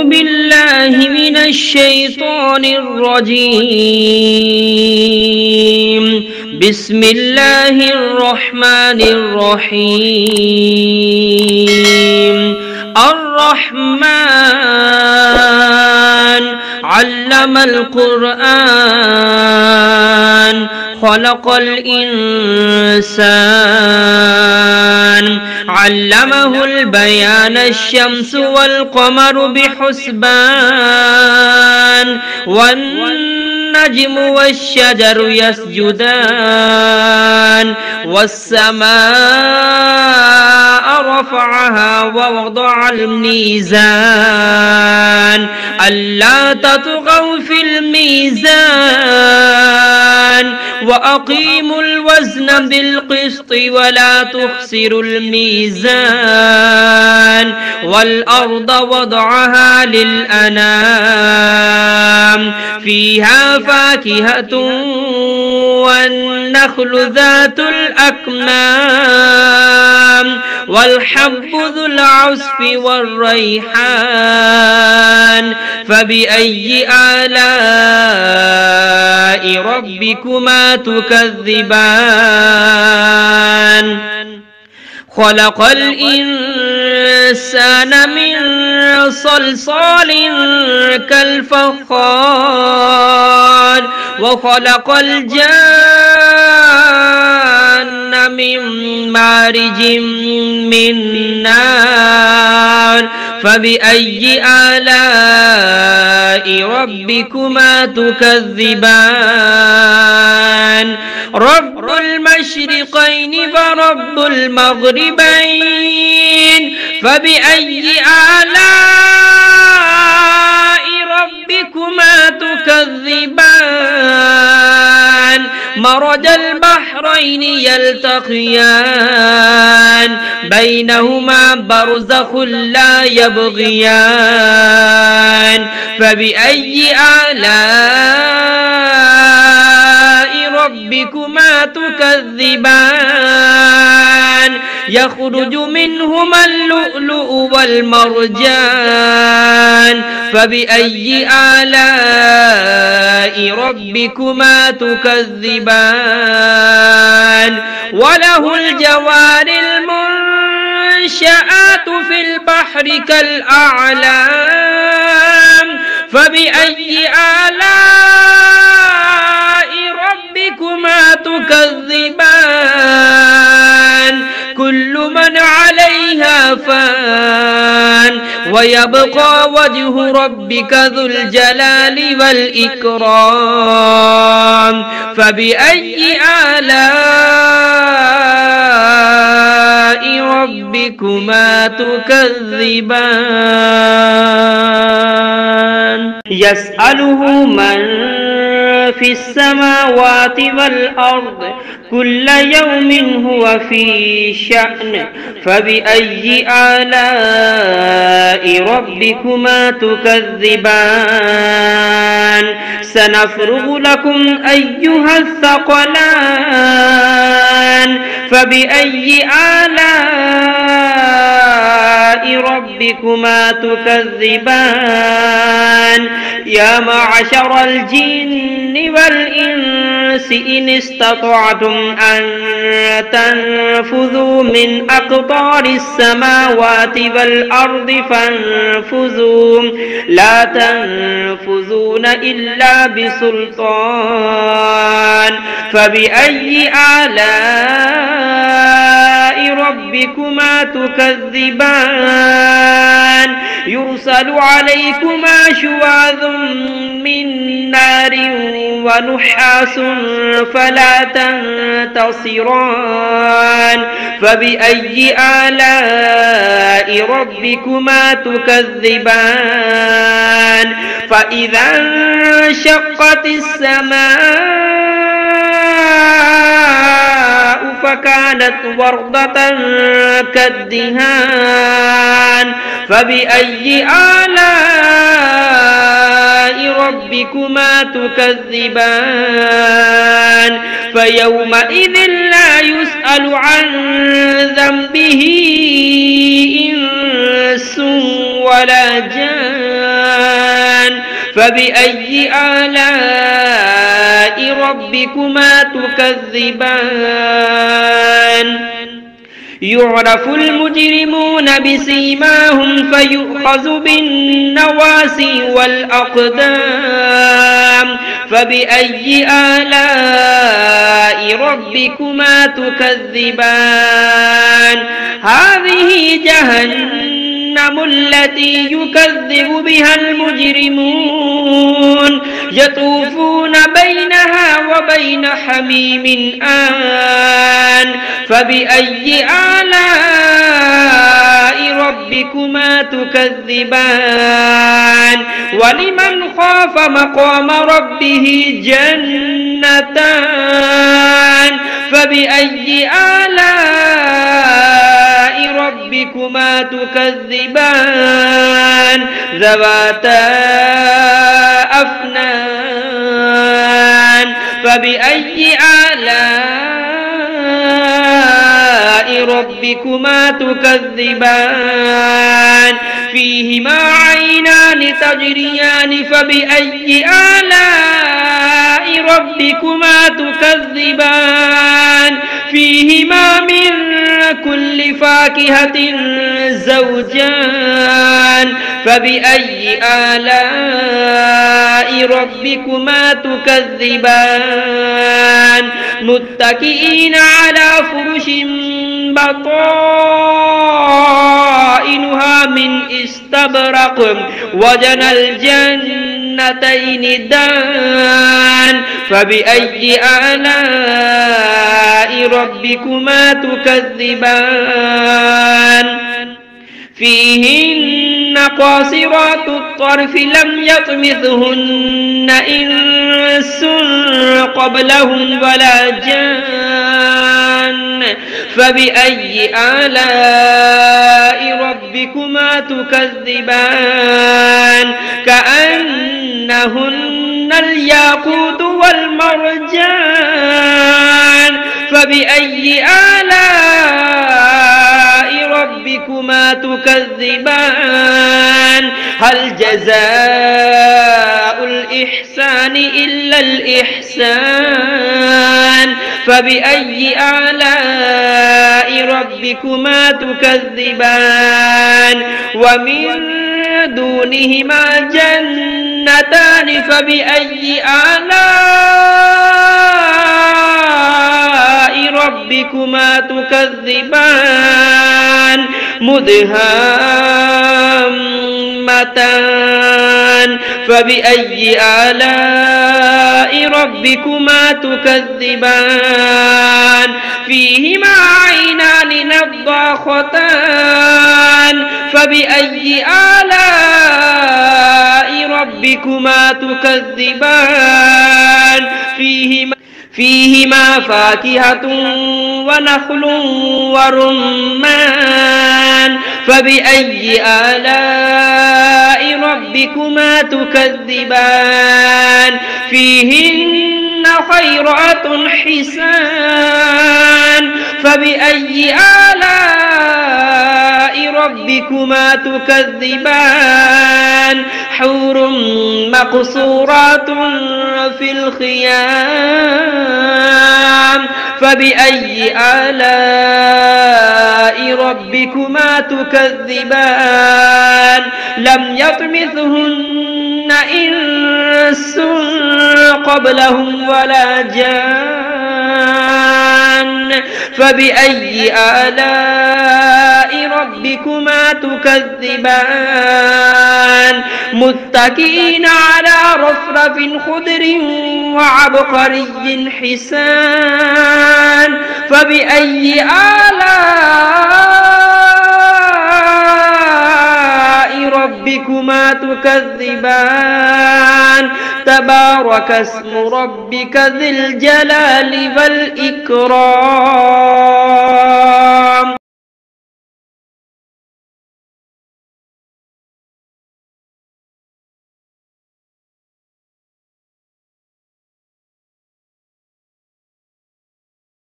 بالله من الشيطان الرجيم. بسم الله الرحمن الرحيم. الرحمن علم القرآن خلق الإنسان علمه البيان الشمس والقمر بحسبان والنجم والشجر يسجدان والسماء رفعها ووضع الميزان ألا تطغوا في الميزان وأقيموا الوزن بالقسط ولا تخسروا الميزان والأرض وضعها للأنام فيها فاكهة والنخل ذات الأكمام والحب ذو العصف والريحان فبأي آلاء ربكما تكذبان خلق الإنسان من صلصال كالفخار وخلق الجان من مارج من نار فبأي آلاء ربكما تكذبان رب المشرقين ورب المغربين فبأي آلاء ربكما تكذبان مرج البحرين يلتقيان بينهما برزخ لا يبغيان فبأي آلاء ربكما تكذبان يخرج منهما اللؤلؤ والمرجان فبأي آلاء ربكما تكذبان وله الجوار المنشآت في البحر كالأعلام فبأي آلاء ربكما تكذبان كل من عليها فان ويبقى وجه ربك ذو الجلال والإكرام فبأي آلاء ربكما تكذبان يسأله من في السماوات والأرض كل يوم هو في شأن فبأي آلاء ربكما تكذبان سنفرغ لكم أيها الثقلان فبأي آلاء ربكما تكذبان يا معشر الجن والإنس إن استطعتم أن تنفذوا من أقطار السماوات والأرض فانفذوا لا تنفذون إلا بسلطان فبأي آلاء ربكما تكذبان يرسل عليكما شواظ من نار ونحاس فلا تنتصران فبأي آلاء ربكما تكذبان فإذا انشقت السماء فكانت وردة كالدهان فبأي آلاء ربكما تكذبان فيومئذ لا يسأل عن ذنبه إنس ولا جان فبأي آلاء ربكما تكذبان يعرف المجرمون بسيماهم فيؤخذ بالنواسي والأقدام فبأي آلاء ربكما تكذبان هذه جهنم التي يكذب بها المجرمون يطوفون بينها وبين حميم آن فبأي آلاء ربكما تكذبان ولمن خاف مقام ربه جنتان فبأي آلاء ربكما تكذبان ذواتا أفنان فبأي آلاء ربكما تكذبان فيهما عينان تجريان فبأي آلاء ربكما تكذبان فيهما من كل فاكهة زوجان فبأي آلاء ربكما تكذبان متكئين على فرش بطائنها من استبرق وجنى الجنتين دان فبأي آلاء ربكما تكذبان فيهن قاصرات الطرف لم يطمثهن إنس قبلهم ولا جان فبأي آلاء ربكما تكذبان كأنهن الياقوت والمرجان فبأي آلاء ربكما تكذبان هل جزاء الإحسان إلا الإحسان فبأي آلاء ربكما تكذبان ومن دونهما جنتان فبأي آلاء ربكما تكذبان مدهامتان فبأي آلاء ربكما تكذبان فيهما عينان نضاختان فبأي آلاء ربكما تكذبان فيهما فاكهة ونخل ورمان فبأي آلاء ربكما تكذبان فيهن خيرات حسان فبأي آلاء ربكما تكذبان حور مقصورات في الخيام فبأي آلاء ربكما تكذبان لم يطمثهن إنس قبلهم ولا جان فبأي آلاء ربكما تكذبان متكئين على رفرف خضر وعبقري حسان فبأي آلاء ربكما تكذبان تبارك اسم ربك ذي الجلال والإكرام